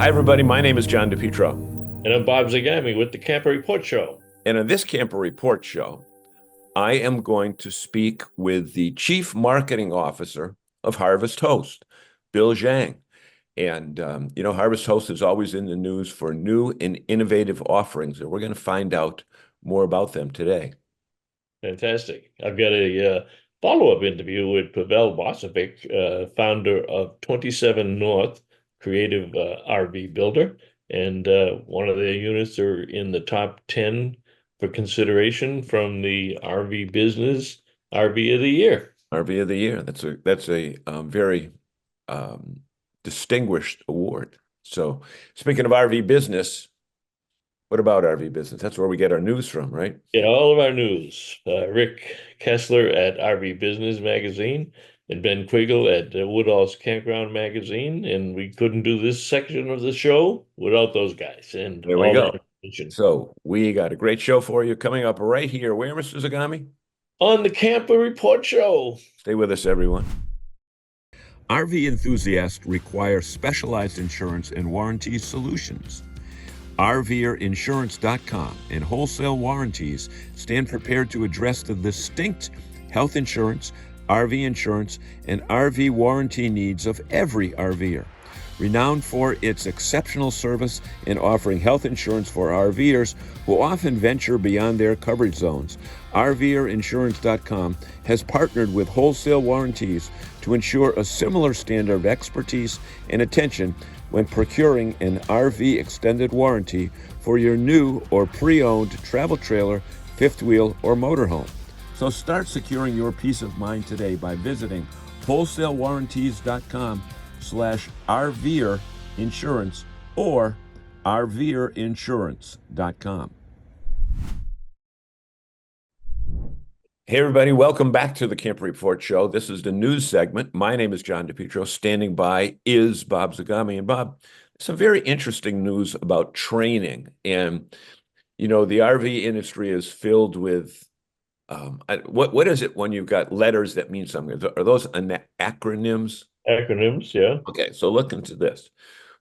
Hi, everybody. My name is John DePietro. And I'm Bob Zagami with the Camper Report Show. And on this Camper Report show, I am going to speak with the Chief Marketing Officer of Harvest Host, Bill Zhang. And, Harvest Host is always in the news for new and innovative offerings. And we're going to find out more about them today. Fantastic. I've got a follow-up interview with Pavel Bosovic, founder of 27North, creative RV builder. And one of their units are in the top 10 for consideration from the RV Business RV of the Year. RV of the Year. That's a very distinguished award. So speaking of RV business, what about RV business? That's where we get our news from, right? Get all of our news. Rick Kessler at RV Business Magazine and Ben Quiggle at Woodall's Campground Magazine. And we couldn't do this section of the show without those guys and There we all go. that information. So we got a great show for you coming up right here. Where, Mr. Zagami? On the Camper Report Show. Stay with us, everyone. RV enthusiasts require specialized insurance and warranty solutions. RVerinsurance.com and Wholesale Warranties stand prepared to address the distinct health insurance, RV insurance, and RV warranty needs of every RVer. Renowned for its exceptional service in offering health insurance for RVers who often venture beyond their coverage zones, RVerinsurance.com has partnered with Wholesale Warranties to ensure a similar standard of expertise and attention when procuring an RV extended warranty for your new or pre-owned travel trailer, fifth wheel, or motorhome. So start securing your peace of mind today by visiting wholesalewarranties.com/RVer insurance or RVerinsurance.com. Hey, everybody. Welcome back to the Camper Report Show. This is the news segment. My name is John DePietro. Standing by is Bob Zagami. And Bob, some very interesting news about training. And, the RV industry is filled with, what is it when you've got letters that mean something? Are those acronyms? Acronyms, yeah. Okay, so look into this.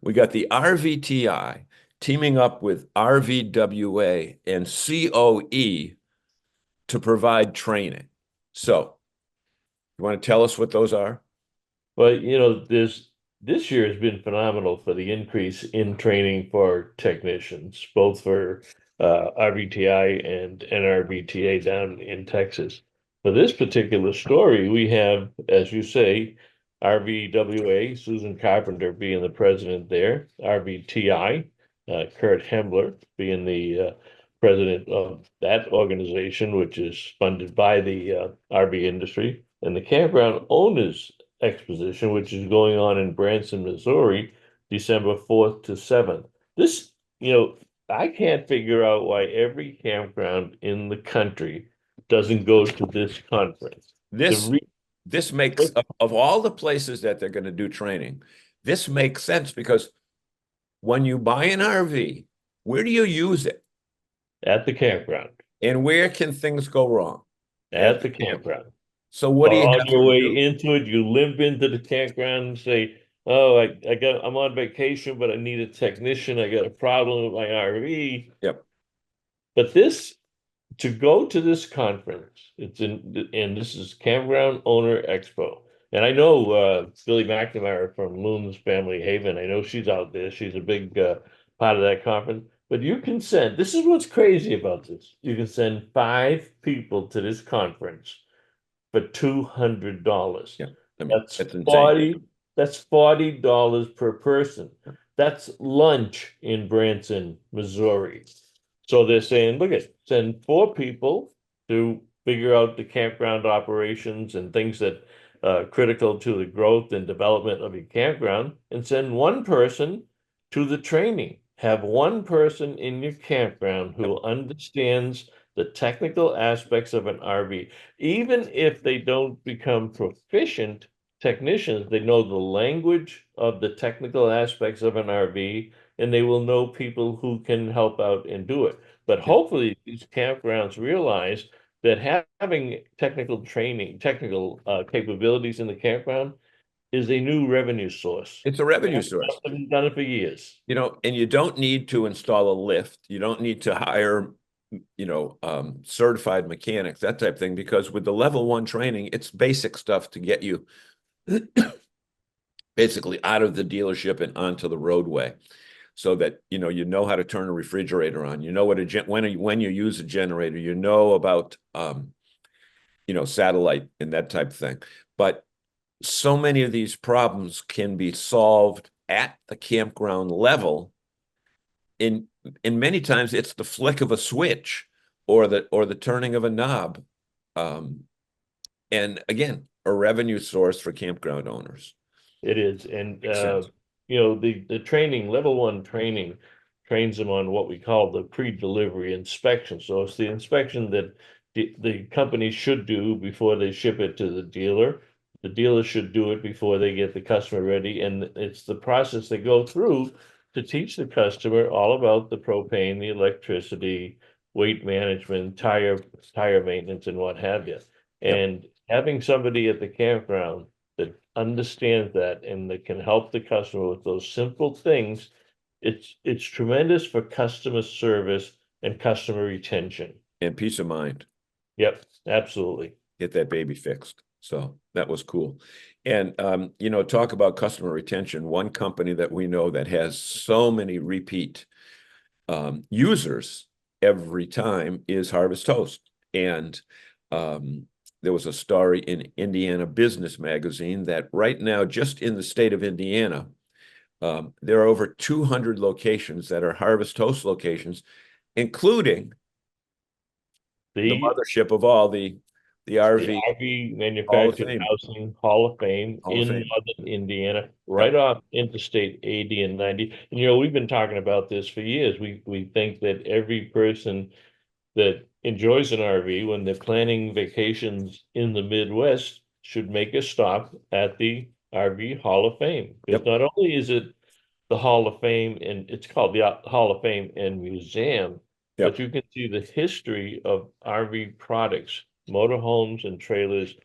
We got the RVTI teaming up with RVWA and COE to provide training. So, you want to tell us what those are? Well, this year has been phenomenal for the increase in training for technicians, both for RVTI and NRVTA down in Texas. For this particular story, we have, as you say, RVWA, Susan Carpenter being the president there, RVTI, Kurt Hembler being the president of that organization, which is funded by the RV industry, and the Campground Owners Exposition, which is going on in Branson, Missouri, December 4th to 7th. This, I can't figure out why every campground in the country doesn't go to this conference. This makes, of all the places that they're going to do training, this makes sense because when you buy an RV, where do you use it? At the campground. And where can things go wrong? At the campground. So what do you on have your to way do? into it, you limp into the campground and say, "Oh, I'm on vacation, but I need a technician. I got a problem with my RV." Yep. But to go to this conference, and this is Campground Owner Expo. And I know Billy McNamara from Loon's Family Haven. I know she's out there. She's a big part of that conference. But you can send, this is what's crazy about this. You can send 5 people to this conference for $200. Yeah. I mean, That's that's insane. 40, that's $40 per person. That's lunch in Branson, Missouri. So they're saying, look at, send 4 people to figure out the campground operations and things that critical to the growth and development of your campground, and send 1 person to the training. Have 1 person in your campground who understands the technical aspects of an RV. Even if they don't become proficient technicians, they know the language of the technical aspects of an RV, and they will know people who can help out and do it. But hopefully these campgrounds realize that having technical training, technical capabilities in the campground is a new revenue source. It's a They revenue source. haven't done it for years. And you don't need to install a lift. You don't need to hire, certified mechanics, that type of thing, because with the level one training, it's basic stuff to get you basically out of the dealership and onto the roadway, so that you know how to turn a refrigerator on. You know what when you use a generator, you know about satellite and that type of thing. But so many of these problems can be solved at the campground level. In many times it's the flick of a switch or the turning of a knob. And again, a revenue source for campground owners. It is, and Makes sense. the training, level one training, trains them on what we call the pre-delivery inspection. So it's the inspection that the company should do before they ship it to the dealer. The dealer should do it before they get the customer ready, and it's the process they go through to teach the customer all about the propane, the electricity, weight management, tire maintenance, and what have you. Yep. And having somebody at the campground that understands that and that can help the customer with those simple things, it's tremendous for customer service and customer retention. And peace of mind. Yep, absolutely. Get that baby fixed. So that was cool. And talk about customer retention. One company that we know that has so many repeat users every time is Harvest Toast. And there was a story in Indiana Business Magazine that right now, just in the state of Indiana, there are over 200 locations that are Harvest Toast locations, including the mothership of all the RV RV Hall of Manufactured Fame. Housing Hall of Fame Hall of in Fame. northern Indiana, right off Interstate 80 and 90. And we've been talking about this for years. We think that every person that enjoys an RV when they're planning vacations in the Midwest should make a stop at the RV Hall of Fame. Because Yep. not only is it the Hall of Fame, and it's called the Hall of Fame and Museum, but Yep. you can see the history of RV products, motorhomes and trailers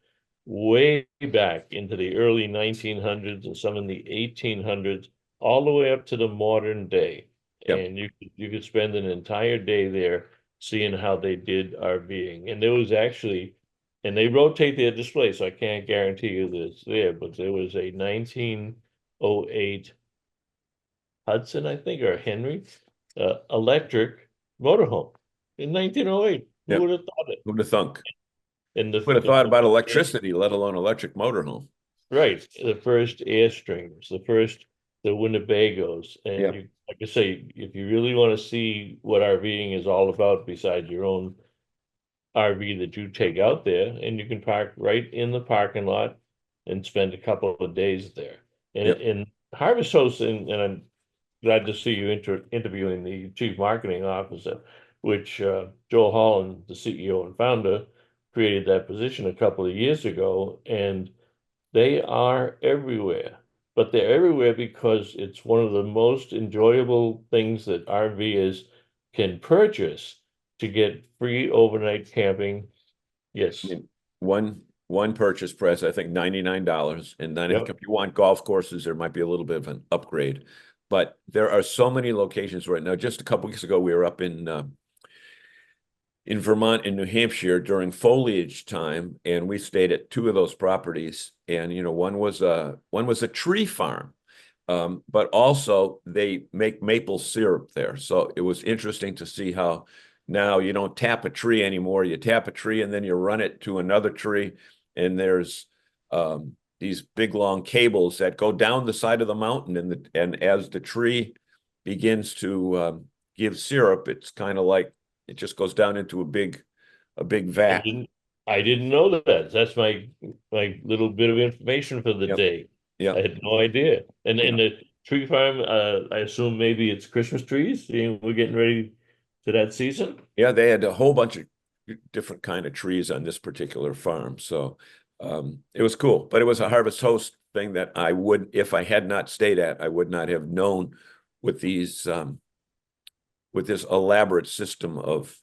way back into the early 1900s and some in the 1800s, all the way up to the modern day. Yep. And you could spend an entire day there seeing how they did RVing. And there was actually, and they rotate their display, so I can't guarantee you this there, but there was a 1908 Hudson, I think, or Henry, electric motorhome in 1908. Who Yep. would have thought it? Who'd have thunk? And Would have thought about electricity, let alone electric motorhome. right, the first Airstreams, the Winnebagos, and Yeah. like I say, if you really want to see what RVing is all about, besides your own RV that you take out there, and you can park right in the parking lot and spend a couple of days there. And Yep. in Harvest Host, and I'm glad to see you interviewing the chief marketing officer, which Joel Holland, the CEO and founder, created that position a couple of years ago, and they are everywhere. But they're everywhere because it's one of the most enjoyable things that RVers can purchase to get free overnight camping. Yes. I mean, one purchase price, I think $99. And then I think Yep. if you want golf courses, there might be a little bit of an upgrade. But there are so many locations right now. Just a couple weeks ago, we were up in Vermont and New Hampshire during foliage time, and we stayed at two of those properties. And one was a tree farm, but also they make maple syrup there. So it was interesting to see how now you don't tap a tree anymore. You tap a tree and then you run it to another tree, and there's these big long cables that go down the side of the mountain, and as the tree begins to give syrup, it's kind of like it just goes down into a big I vat. didn't know that. That's my little bit of information for the Yep. day. Yeah. I had no idea. And Yeah. in the tree farm, I assume maybe it's Christmas trees. We're getting ready to that season. Yeah, they had a whole bunch of different kind of trees on this particular farm. So it was cool, but it was a Harvest Host thing that I would, if I had not stayed at, I would not have known with these with this elaborate system of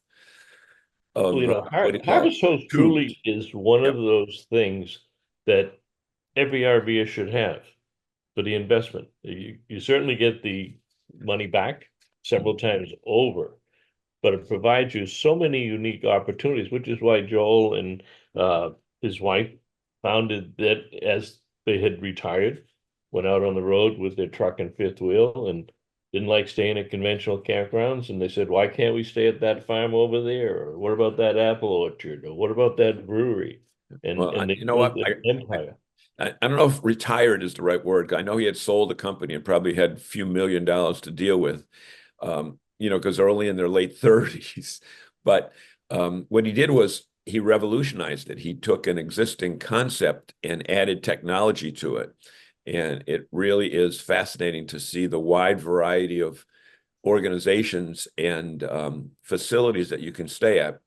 Well, what do you call Harvest Host it? Tubes. truly is one of Yep. those things that every RVer should have for the investment. You certainly get the money back several times over, but it provides you so many unique opportunities, which is why Joel and his wife founded that as they had retired, went out on the road with their truck and fifth wheel and didn't like staying at conventional campgrounds. And they said, why can't we stay at that farm over there? Or what about that apple orchard? Or what about that brewery? Well, And they you know built what? an empire. I don't know if retired is the right word. I know he had sold the company and probably had a few $1 million to deal with, because they're only in their late 30s. But what he did was he revolutionized it. He took an existing concept and added technology to it. And it really is fascinating to see the wide variety of organizations and facilities that you can stay at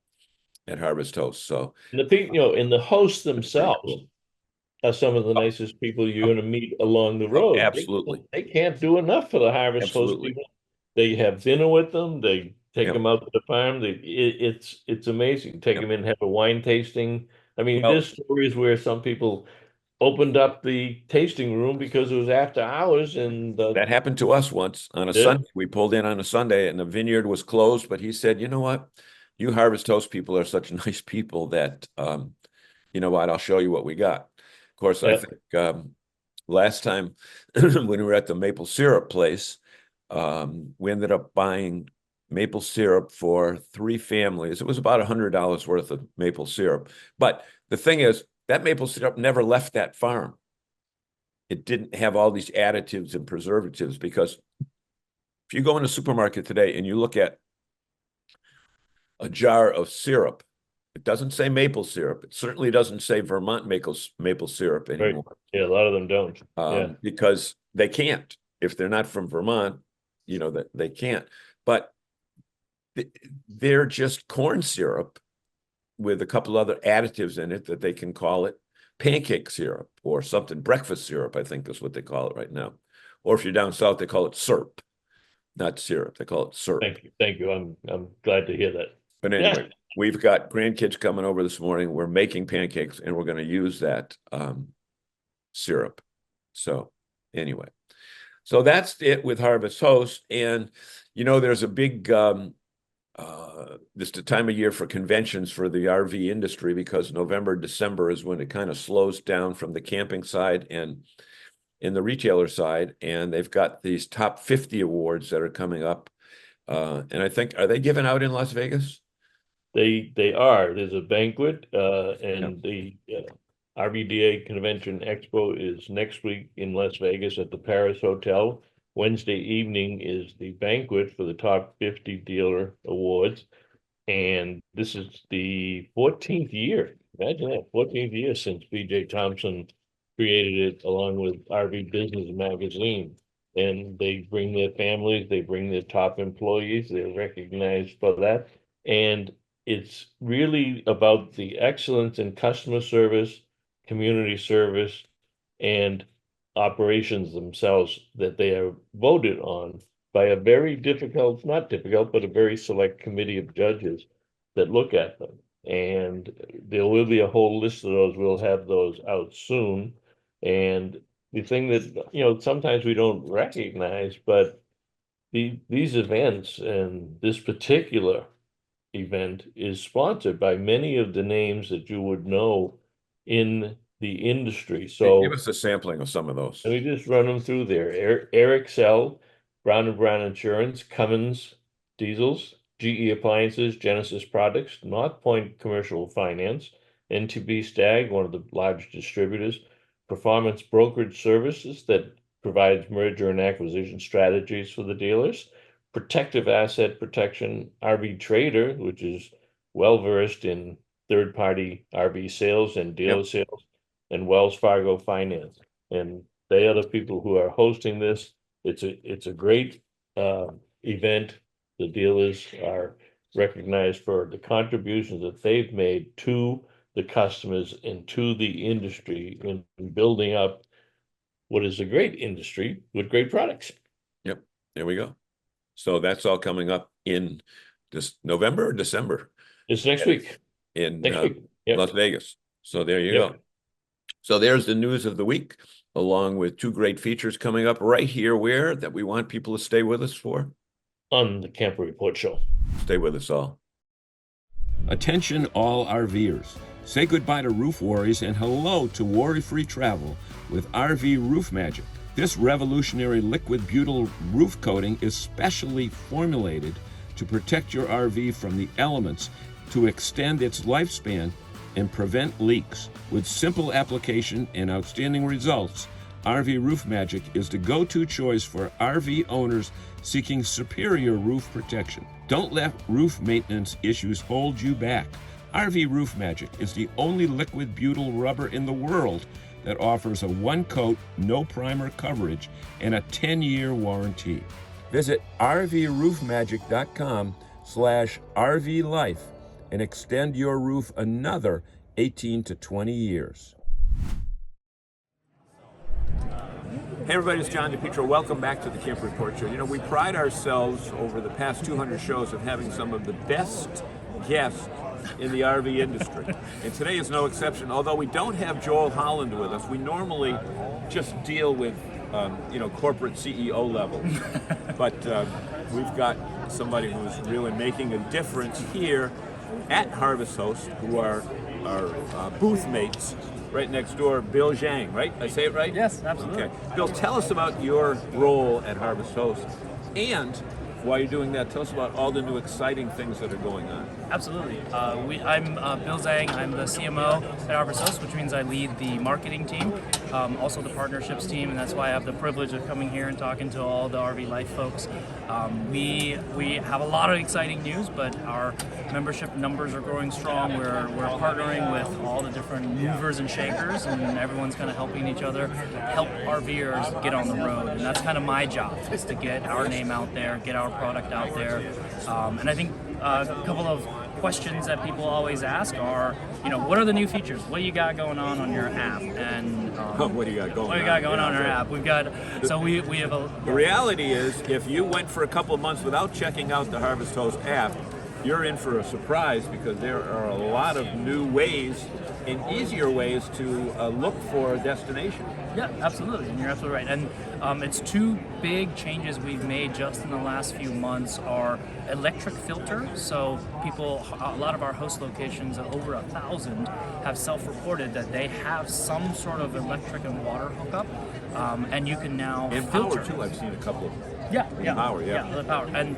Harvest Host. So And the people, and the hosts it's pretty themselves cool. are some of the Oh, nicest people you're oh, going to meet along the oh, road. absolutely. They can't do enough for the harvest host Absolutely. people. They have dinner with them. They take Yep. them out to the farm. It's amazing. Take Yep. them in, have a wine tasting. I mean, Well, there's stories where some people opened up the tasting room because it was after hours, and that happened to us once on a yeah, Sunday. We pulled in on a Sunday and the vineyard was closed, but he said, you know what? You Harvest Host people are such nice people that, you know what? I'll show you what we got. Of course, I yeah. think last time when we were at the maple syrup place, we ended up buying maple syrup for 3 families. It was about $100 worth of maple syrup. But the thing is, that maple syrup never left that farm. It didn't have all these additives and preservatives, because if you go in a supermarket today and you look at a jar of syrup, it doesn't say maple syrup. It certainly doesn't say Vermont maple syrup Right. anymore, Yeah, a lot of them don't. Yeah. because they can't. If they're not from Vermont, that they can't. But they're just corn syrup with a couple other additives in it that they can call it pancake syrup or something. Breakfast syrup, I think, is what they call it right now. Or if you're down south, they call it syrup, not syrup. They call it syrup. Thank you. Thank you. I'm glad to hear that. But Yeah. anyway, we've got grandkids coming over this morning. We're making pancakes and we're going to use that syrup. So anyway, so that's it with Harvest Host. And, there's a big, this is the time of year for conventions for the RV industry, because November, December is when it kind of slows down from the camping side and in the retailer side. And they've got these top 50 awards that are coming up. And I think, are they given out in Las Vegas? They are. There's a banquet, Yeah. and the RVDA Convention Expo is next week in Las Vegas at the Paris Hotel. Wednesday evening is the banquet for the top 50 dealer awards. And this is the 14th year. Imagine that, 14th year since BJ Thompson created it along with RV Business Magazine. And they bring their families, they bring their top employees, they're recognized for that. And it's really about the excellence in customer service, community service, and operations themselves that they are voted on by a very difficult, not difficult, but a very select committee of judges that look at them. And there will be a whole list of those. We'll have those out soon. And the thing that, sometimes we don't recognize, but these events and this particular event is sponsored by many of the names that you would know in the industry. Give So us a sampling of some of those. let me just run them through there. Eric Sell, Brown and Brown Insurance, Cummins Diesels, GE Appliances, Genesis Products, North Point Commercial Finance, NTB Stag, one of the large distributors, Performance Brokerage Services that provides merger and acquisition strategies for the dealers, Protective Asset Protection, RV Trader, which is well versed in third-party RV sales and dealer Yep. sales, and Wells Fargo Finance. And they are the people who are hosting this. It's a great event. The dealers are recognized for the contributions that they've made to the customers and to the industry in building up what is a great industry with great products. Yep. There we go. So that's all coming up in this November or December It's next week. in Next week. Yep. Las Vegas. So there you Yep. go. So there's the news of the week, along with two great features coming up right here where that we want people to stay with us for. On the Camper Report Show. Stay with us all. Attention all RVers. Say goodbye to roof worries and hello to worry-free travel with RV Roof Magic. This revolutionary liquid butyl roof coating is specially formulated to protect your RV from the elements, to extend its lifespan and prevent leaks. With simple application and outstanding results, RV Roof Magic is the go-to choice for RV owners seeking superior roof protection. Don't let roof maintenance issues hold you back. RV Roof Magic is the only liquid butyl rubber in the world that offers a one-coat, no primer coverage and a 10-year warranty. Visit rvroofmagic.com/RVLife and extend your roof another 18 to 20 years. Hey everybody, it's John DePietro. Welcome back to the Camper Report Show. You know, we pride ourselves over the past 200 shows of having some of the best guests in the RV industry. And today is no exception. Although we don't have Joel Holland with us, we normally just deal with, corporate CEO level. But we've got somebody who's really making a difference here at Harvest Host, who are our booth mates right next door, Bill Zhang, right? I say it right? Yes, absolutely. Okay. Bill, tell us about your role at Harvest Host, and while you're doing that, tell us about all the new exciting things that are going on. Absolutely. I'm Bill Zhang. I'm the CMO at Harvest Host, which means I lead the marketing team, also the partnerships team, and that's why I have the privilege of coming here and talking to all the RV Life folks. We have a lot of exciting news, but our membership numbers are growing strong. We're partnering with all the different movers and shakers, and everyone's kind of helping each other help RVers get on the road. And that's kind of my job, is to get our name out there, get our product out there. And I think a couple of questions that people always ask are, what are the new features? What do you got going on your app? And what do you got going on? What do you got going on our app? We've got, we have a... The reality is, if you went for a couple of months without checking out the Harvest Host app, you're in for a surprise, because there are a lot of new ways and easier ways to look for a destination. Yeah, absolutely, and you're absolutely right. And it's two big changes we've made just in the last few months are electric filter. So a lot of our host locations, over 1,000, have self-reported that they have some sort of electric and water hookup, and you can now and filter. Power too. I've seen a couple of. Yeah. Power, the power, and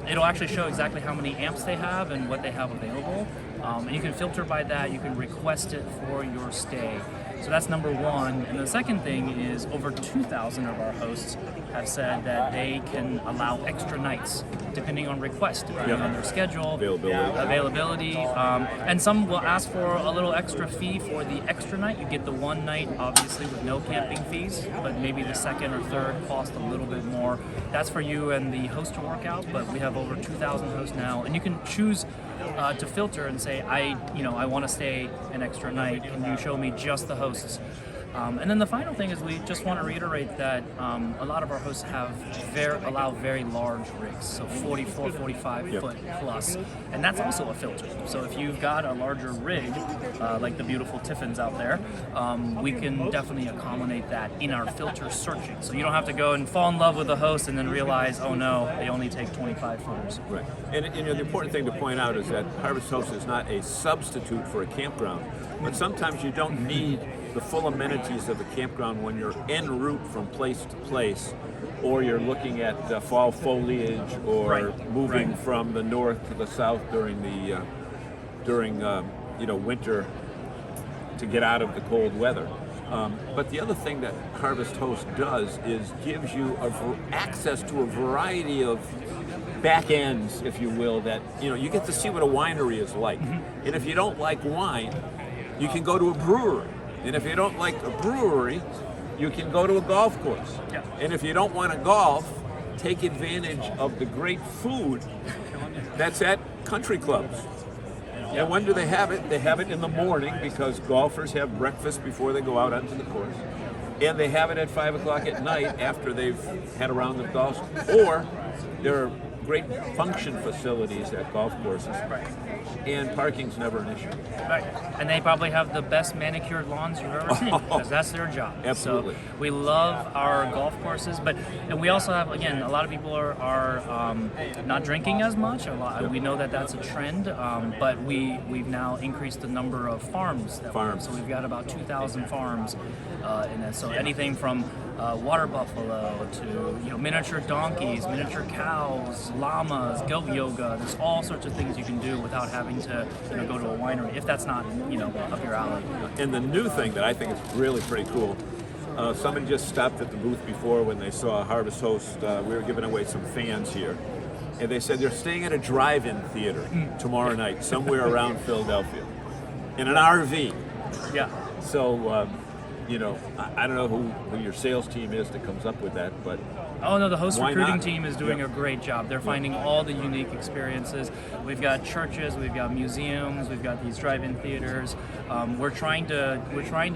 it'll actually show exactly how many amps they have and what they have available, and you can filter by that. You can request it for your stay. So that's number one. And the second thing is over 2,000 of our hosts have said that they can allow extra nights, depending on request, depending on their schedule, availability. And some will ask for a little extra fee for the extra night. You get the one night, obviously, with no camping fees, but maybe the second or third cost a little bit more. That's for you and the host to work out, but we have over 2,000 hosts now, and you can choose to filter and say, I want to stay an extra night. Can you show me just the hosts? And then the final thing is we just want to reiterate that a lot of our hosts allow very large rigs, so 44, 45 foot plus, and that's also a filter. So if you've got a larger rig, like the beautiful Tiffins out there, we can definitely accommodate that in our filter searching. So you don't have to go and fall in love with the host and then realize, oh no, they only take 25 footers. Right. And the important thing to point out is that Harvest Host is not a substitute for a campground, but sometimes you don't need the full amenities of a campground when you're en route from place to place, or you're looking at fall foliage, or moving from the north to the south during winter to get out of the cold weather. But the other thing that Harvest Host does is gives you access to a variety of back ends, if you will, that you get to see what a winery is like. Mm-hmm. And if you don't like wine, you can go to a brewery. And if you don't like a brewery, you can go to a golf course. Yeah. And if you don't want to golf, take advantage of the great food that's at country clubs. Yeah. And when do they have it? They have it in the morning, because golfers have breakfast before they go out onto the course. And they have it at 5 o'clock at night after they've had a round of golf. Or there are great function facilities at golf courses. and parking's never an issue. Right, and they probably have the best manicured lawns you've ever seen, because that's their job. Absolutely. So we love our golf courses, and we also have, again, a lot of people are not drinking as much. We know that that's a trend, but we've now increased the number of farms. So we've got about 2,000 farms in that. So anything from water buffalo to miniature donkeys, miniature cows, llamas, goat yoga. There's all sorts of things you can do without having to go to a winery if that's not up your alley. And the new thing that I think is really pretty cool. Somebody just stopped at the booth before when they saw Harvest Host. We were giving away some fans here, and they said they're staying at a drive-in theater tomorrow night somewhere around Philadelphia in an RV. Yeah. So. I don't know who your sales team is that comes up with that, but oh no, the host recruiting not? team is doing a great job. They're finding all the unique experiences. We've got churches, we've got museums, we've got these drive-in theaters. We're trying to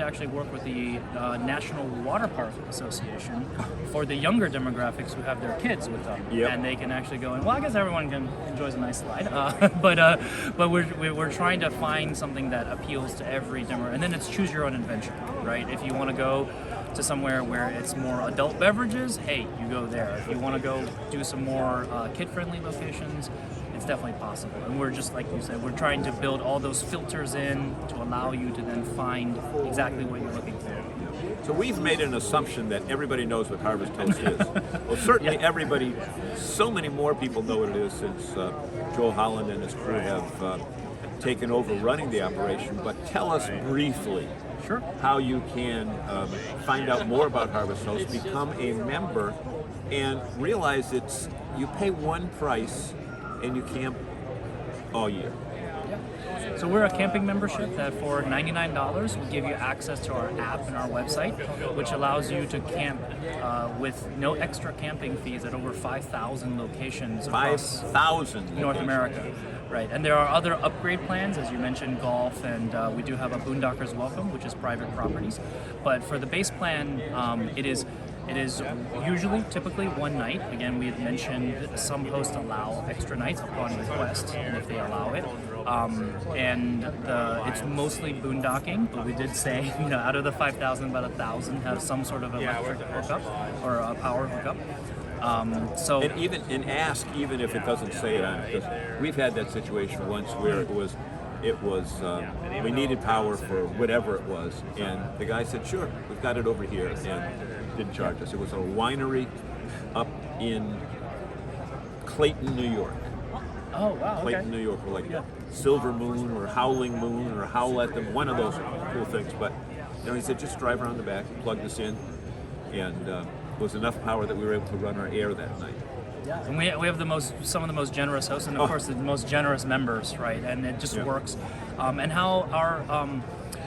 actually work with the National Water Park Association for the younger demographics who have their kids with them, and they can actually go in. Well, I guess everyone enjoys a nice slide, but we're trying to find something that appeals to every demographic, and then it's choose your own adventure, right? If you want to go to somewhere where it's more adult beverages, hey, you go there. If you want to go do some more kid-friendly locations, it's definitely possible. And we're just, like you said, we're trying to build all those filters in to allow you to then find exactly what you're looking for. So we've made an assumption that everybody knows what Harvest Host is. Well, certainly everybody, so many more people know what it is since Joe Holland and his crew have taken over running the operation. But tell us briefly how you can find out more about Harvest Host, become a member, and realize you pay one price and you camp all year. So we're a camping membership that for $99 we give you access to our app and our website, which allows you to camp with no extra camping fees at over 5,000 locations across 5,000 North America. Right, and there are other upgrade plans, as you mentioned, golf, and we do have a Boondockers Welcome, which is private properties. But for the base plan, it is usually, typically one night. Again, we had mentioned some hosts allow extra nights upon request, and if they allow it. It's mostly boondocking, but we did say, out of the 5,000, about 1,000 have some sort of electric hookup or a power hookup. And even if it doesn't say it on it, because we've had that situation once where we needed power for whatever it was, and the guy said, "Sure, we've got it over here," and didn't charge us. It was a winery up in Clayton, New York. Oh wow! Clayton, New York, or like Silver Moon or Howling Moon or Howl at Them, one of those cool things. But he said, just drive around the back, plug this in, and it was enough power that we were able to run our air that night. Yeah, and we have some of the most generous hosts, and of course the most generous members, right? And it just works. And how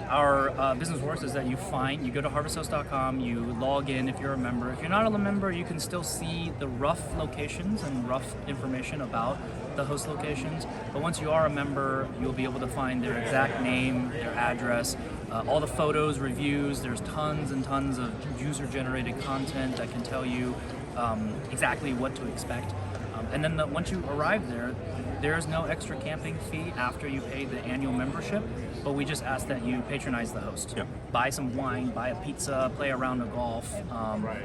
our business works is that you go to harvesthost.com, you log in if you're a member. If you're not a member, you can still see the rough locations and rough information about the host locations. But once you are a member, you'll be able to find their exact name, their address, all the photos, reviews. There's tons and tons of user-generated content that can tell you exactly what to expect. And then once you arrive there is no extra camping fee after you pay the annual membership, but we just ask that you patronize the host. Yep. Buy some wine, buy a pizza, play a round of golf.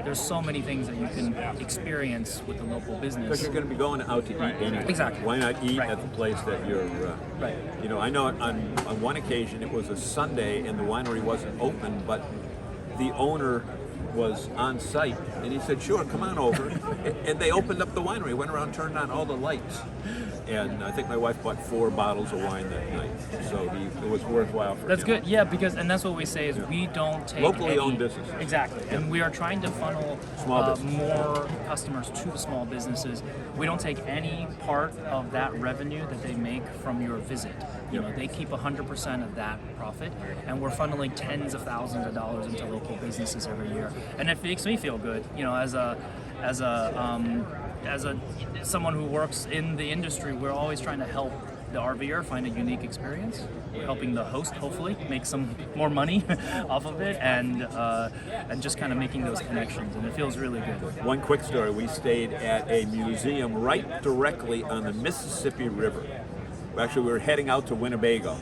There's so many things that you can experience with the local business. Because you're going to be going out to eat anyway. Exactly. Why not eat at the place that you're... Right. I know on one occasion it was a Sunday and the winery wasn't open, but the owner was on site, and he said, "Sure, come on over." And they opened up the winery, went around, turned on all the lights, and I think my wife bought 4 bottles of wine that night. So it was worthwhile for That's him. good, yeah, because that's what we say is we don't take locally owned businesses. Exactly, and we are trying to funnel more customers to the small businesses. We don't take any part of that revenue that they make from your visit. They keep 100% of that profit, and we're funneling tens of thousands of dollars into local businesses every year. And it makes me feel good, as someone who works in the industry. We're always trying to help the RVer find a unique experience. We're helping the host hopefully make some more money off of it, and just kind of making those connections, and it feels really good. One quick story: we stayed at a museum right directly on the Mississippi River, Actually, we were heading out to Winnebago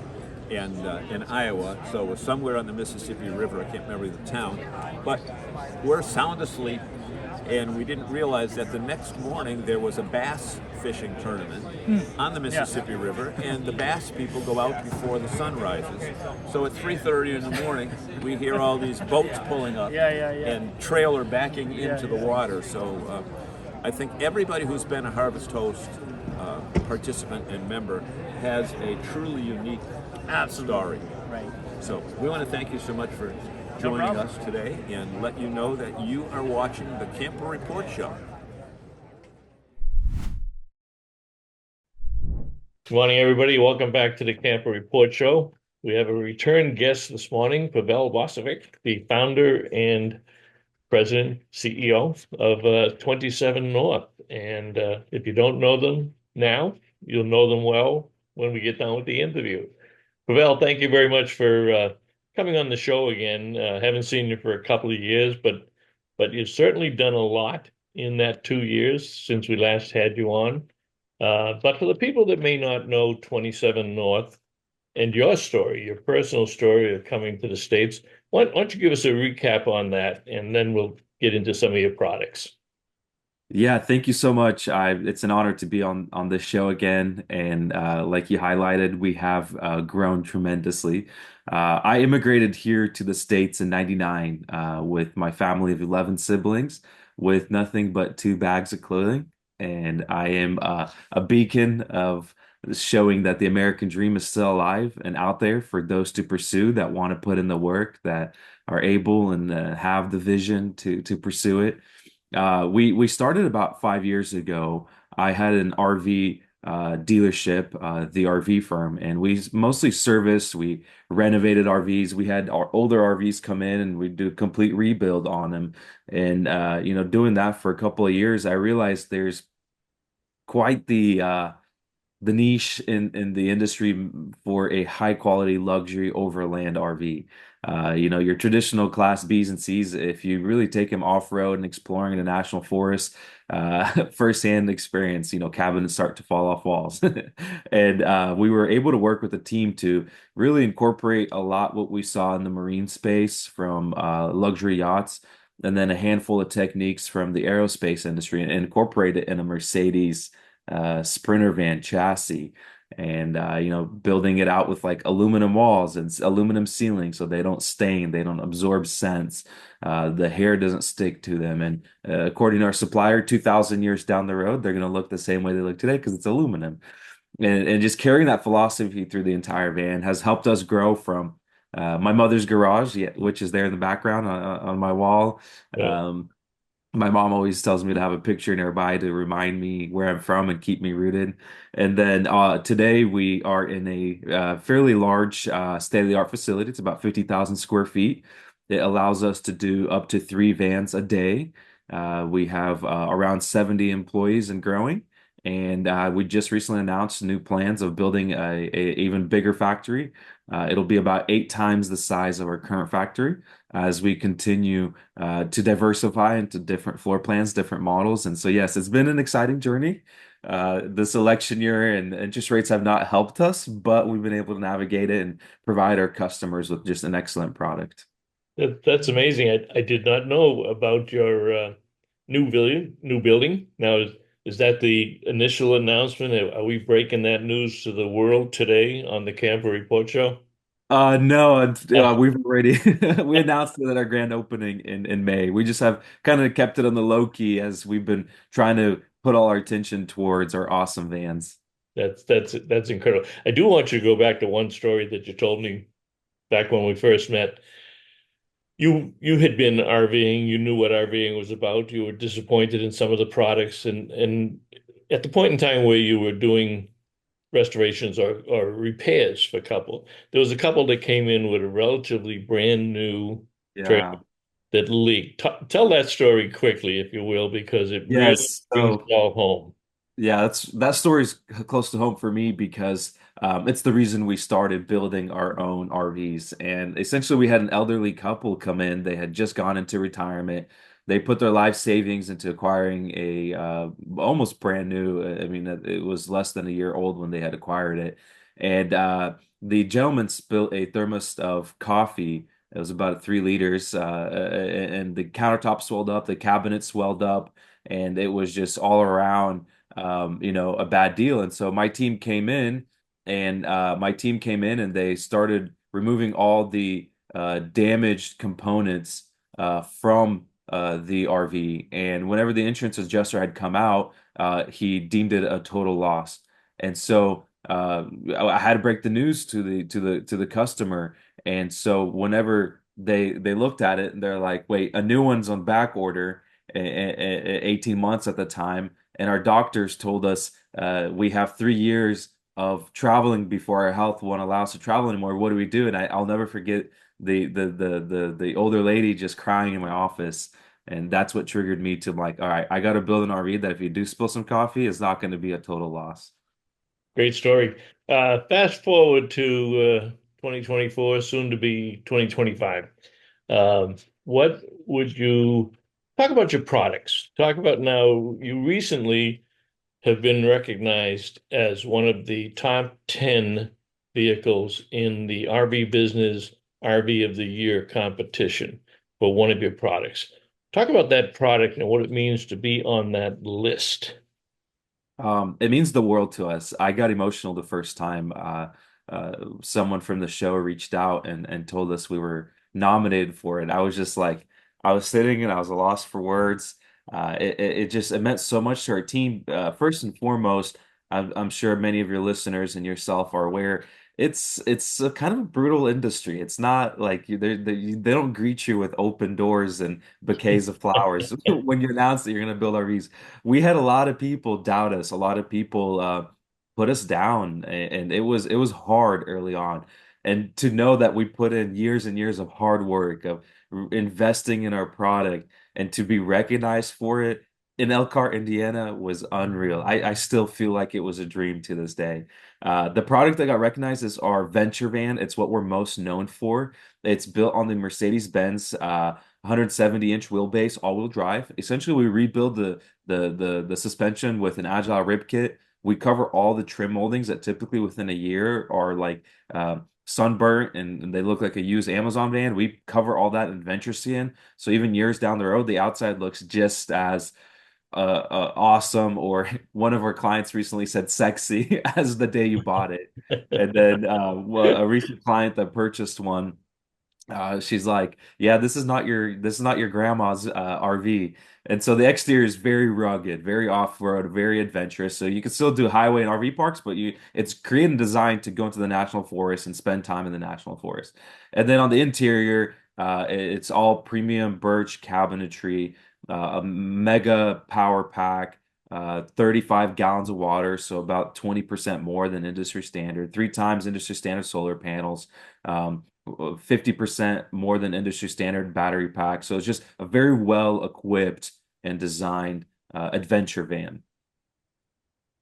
and in Iowa, so it was somewhere on the Mississippi River. I can't remember the town, but we're sound asleep, and we didn't realize that the next morning there was a bass fishing tournament on the Mississippi River, and the bass people go out before the sun rises. So at 3:30 in the morning, we hear all these boats pulling up and trailer backing into the water. So I think everybody who's been a Harvest Host participant and member has a truly unique story. Right. So we want to thank you so much for joining us today and let you know that you are watching the Camper Report Show. Good morning, everybody. Welcome back to the Camper Report Show. We have a return guest this morning, Pavel Bosovic, the founder and president, CEO of 27North. And if you don't know them now, you'll know them well when we get done with the interview. Pavel, thank you very much for coming on the show again. Haven't seen you for a couple of years, but you've certainly done a lot in that 2 years since we last had you on. But for the people that may not know 27North and your story, your personal story of coming to the States, why don't you give us a recap on that, and then we'll get into some of your products. Yeah, thank you so much. It's an honor to be on this show again. And like you highlighted, we have grown tremendously. I immigrated here to the States in '99 with my family of 11 siblings with nothing but 2 bags of clothing. And I am a beacon of showing that the American dream is still alive and out there for those to pursue that want to put in the work, that are able and have the vision to pursue it. We started about 5 years ago. I had an RV dealership, the RV firm, and we mostly serviced. We renovated RVs. We had our older RVs come in, and we do a complete rebuild on them. And doing that for a couple of years, I realized there's quite the niche in the industry for a high quality luxury overland RV. Your traditional class B's and C's, if you really take them off road and exploring in a national forest, firsthand experience, cabinets start to fall off walls. And we were able to work with a team to really incorporate a lot what we saw in the marine space from luxury yachts, and then a handful of techniques from the aerospace industry and incorporate it in a Mercedes Sprinter van chassis, and building it out with like aluminum walls and aluminum ceilings so they don't stain, they don't absorb scents, the hair doesn't stick to them, and according to our supplier, 2,000 years down the road they're going to look the same way they look today because it's aluminum. And just carrying that philosophy through the entire van has helped us grow from my mother's garage, yeah, which is there in the background on my wall. Yeah. My mom always tells me to have a picture nearby to remind me where I'm from and keep me rooted. And then today we are in a fairly large state-of-the-art facility. It's about 50,000 square feet. It allows us to do up to 3 vans a day. We have around 70 employees and growing. And we just recently announced new plans of building a even bigger factory. It'll be about 8 times the size of our current factory as we continue to diversify into different floor plans, different models. And so, yes, it's been an exciting journey. This election year and interest rates have not helped us, but we've been able to navigate it and provide our customers with just an excellent product. That's amazing. I did not know about your new building. Now, is that the initial announcement? Are we breaking that news to the world today on the Camper Report Show? No, we've already we announced it at our grand opening in May. We just have kind of kept it on the low key as we've been trying to put all our attention towards our awesome vans. That's incredible. I do want you to go back to one story that you told me back when we first met. You had been RVing, you knew what RVing was about. You were disappointed in some of the products, and at the point in time where you were doing restorations or repairs for a couple, there was a couple that came in with a relatively brand new trailer Yeah. that leaked. Tell that story quickly, if you will, because it really Yes. brings So it all home. yeah, that story's close to home for me because it's the reason we started building our own RVs. And essentially, we had an elderly couple come in. They had just gone into retirement. they put their life savings into acquiring a almost brand new. I mean, it was less than a year old when they had acquired it, and the gentleman spilled a thermos of coffee. It was about 3 liters, and the countertop swelled up, the cabinet swelled up, and it was just all around, a bad deal. And so my team came in and they started removing all the damaged components from the RV. And whenever the insurance adjuster had come out, he deemed it a total loss. And so I had to break the news to the customer. And so whenever they looked at it, they're like, "Wait, a new one's on back order, 18 months at the time, and our doctors told us we have 3 years of traveling before our health won't allow us to travel anymore. What do we do?" And I'll never forget the older lady just crying in my office. And that's what triggered me to like, all right, I got to build an RV that if you do spill some coffee, it's not going to be a total loss. Great story. Fast forward to 2024, soon to be 2025. What would you talk about your products? Talk about now, you recently have been recognized as one of the top 10 vehicles in the RV Business RV of the Year competition for one of your products. Talk about that product and what it means to be on that list. It means the world to us. I got emotional the first time someone from the show reached out and told us we were nominated for it. I was just like, I was sitting and I was lost for words. It meant so much to our team. First and foremost, I'm sure many of your listeners and yourself are aware. It's a kind of a brutal industry. It's not like they don't greet you with open doors and bouquets of flowers when you announce that you're going to build RVs. We had a lot of people doubt us. A lot of people put us down, and it was hard early on. And to know that we put in years and years of hard work of investing in our product and to be recognized for it in Elkhart, Indiana was unreal. I still feel like it was a dream to this day. The product that got recognized is our Venture Van. It's what we're most known for. It's built on the Mercedes-Benz 170-inch wheelbase, all-wheel drive. Essentially, we rebuild the suspension with an agile rib kit. We cover all the trim moldings that typically within a year are like sunburnt and they look like a used Amazon van. We cover all that in Venture Skin. So even years down the road, the outside looks just as awesome, or one of our clients recently said sexy as the day you bought it. And then a recent client that purchased one, she's like, "Yeah, this is not your grandma's RV." And so the exterior is very rugged, very off-road, very adventurous. So you can still do highway and RV parks, but it's created and designed to go into the national forest and spend time in the national forest. And then on the interior, it's all premium birch cabinetry, a mega power pack, 35 gallons of water, so about 20% more than industry standard, 3 times industry standard solar panels. 50% more than industry standard battery pack. So it's just a very well equipped and designed adventure van.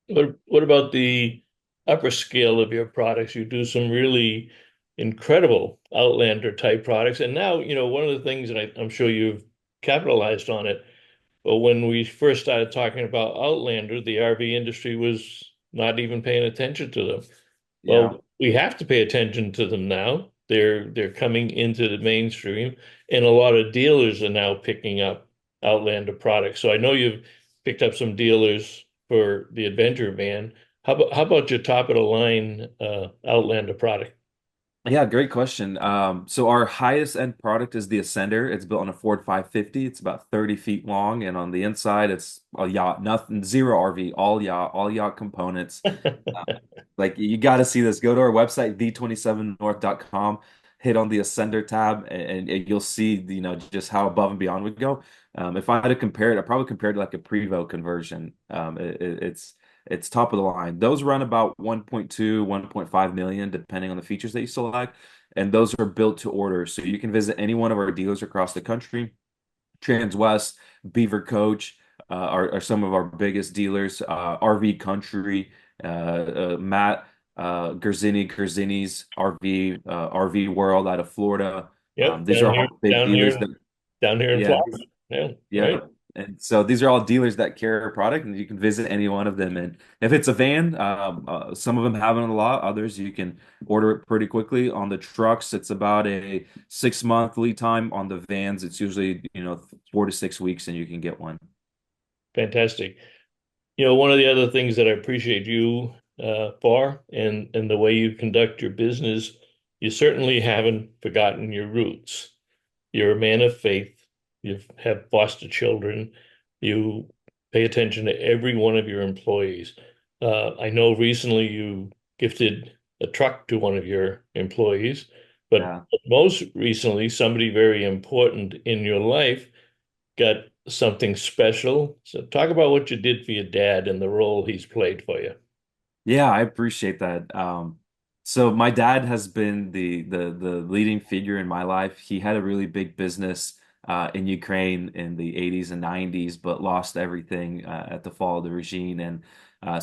What about the upper scale of your products? You do some really incredible Outlander type products. And now, one of the things, and I'm sure you've capitalized on it, but when we first started talking about Outlander, the RV industry was not even paying attention to them. Yeah. Well, we have to pay attention to them now. They're coming into the mainstream, and a lot of dealers are now picking up Outlander products. So I know you've picked up some dealers for the Adventure van. How about your top of the line Outlander product? Yeah, great question. So our highest end product is the Ascender. It's built on a Ford 550. It's about 30 feet long, and on the inside, it's a yacht, nothing, zero RV, all yacht components. Like you got to see this. Go to our website, the27north.com, hit on the Ascender tab, and you'll see, just how above and beyond we go. If I had to compare it, I'd probably compare it to like a Prevost conversion. It's top of the line. Those run about 1.2, 1.5 million, depending on the features that you select. And those are built to order. So you can visit any one of our dealers across the country. Transwest, Beaver Coach are some of our biggest dealers. RV Country, Matt Gerzini's RV World out of Florida. Yep, These are all big down dealers here, that, down here in yeah, Florida. Yeah, Yeah. right. And so these are all dealers that carry our product, and you can visit any one of them. And if it's a van, some of them have it a lot. Others you can order it pretty quickly. On the trucks, it's about a 6 month lead time. On the vans, it's usually 4 to 6 weeks, and you can get one. Fantastic. One of the other things that I appreciate you for and the way you conduct your business, you certainly haven't forgotten your roots. You're a man of faith. You have foster children. You pay attention to every one of your employees. I know recently you gifted a truck to one of your employees, but Yeah. most recently, somebody very important in your life got something special. So talk about what you did for your dad and the role he's played for you. Yeah, I appreciate that. So my dad has been the leading figure in my life. He had a really big business in Ukraine in the 80s and 90s, but lost everything at the fall of the regime. And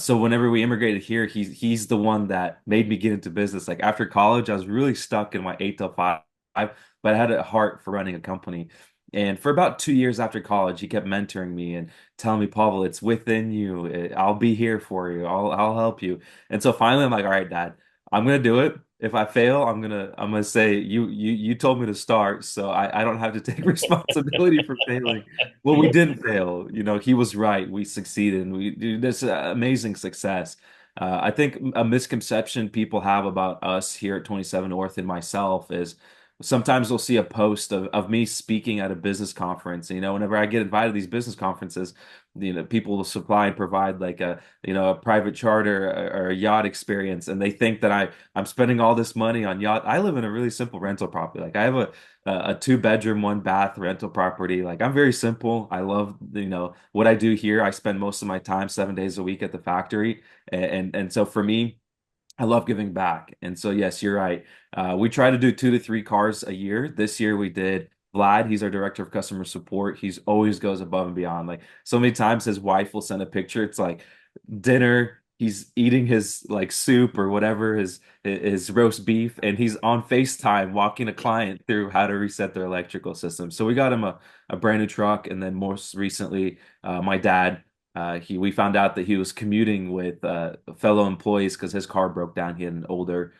so whenever we immigrated here, he's the one that made me get into business. Like after college, I was really stuck in my 8 to 5, but I had a heart for running a company. And for about 2 years after college, he kept mentoring me and telling me, Pavel, it's within you. I'll be here for you. I'll help you. And so finally I'm like, all right, Dad, I'm gonna do it. If I fail, I'm gonna say you told me to start, so I don't have to take responsibility for failing. Well, we didn't fail. He was right. We succeeded and we did this amazing success. I think a misconception people have about us here at 27 North and myself is sometimes they'll see a post of me speaking at a business conference. Whenever I get invited to these business conferences, people will supply and provide like a private charter or a yacht experience, and they think that I'm spending all this money on yacht. I live in a really simple rental property. Like I have a 2 bedroom, 1 bath rental property. Like I'm very simple. I love, what I do here. I spend most of my time 7 days a week at the factory. And so for me, I love giving back. And so, yes, you're right. We try to do 2 to 3 cars a year. This year we did Vlad. He's our director of customer support. He's always goes above and beyond. Like so many times his wife will send a picture. It's like dinner. He's eating his like soup or whatever, his roast beef, and he's on FaceTime walking a client through how to reset their electrical system. So we got him a brand new truck, and then most recently, my dad. We found out that he was commuting with fellow employees because his car broke down. He had an older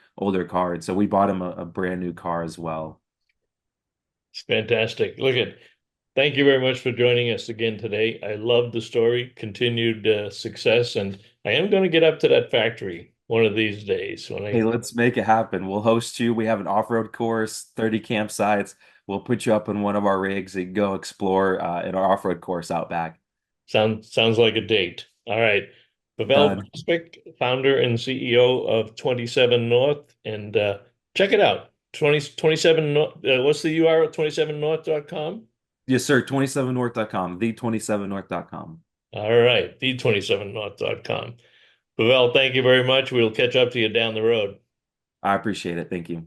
car, and so we bought him a brand new car as well. It's fantastic. Thank you very much for joining us again today. I love the story, continued success, and I am going to get up to that factory one of these days when Hey, I let's make it happen. We'll host you. We have an off-road course, 30 campsites. We'll put you up in one of our rigs and go explore in our off-road course out back. sounds like a date. All right. Pavel Done. Prospect, founder and CEO of 27 North, and check it out. 27 North, what's the URL? 27north.com. Yes, sir. 27north.com, the27north.com. All right, the27north.com. Pavel, thank you very much. We'll catch up to you down the road. I appreciate it. Thank you.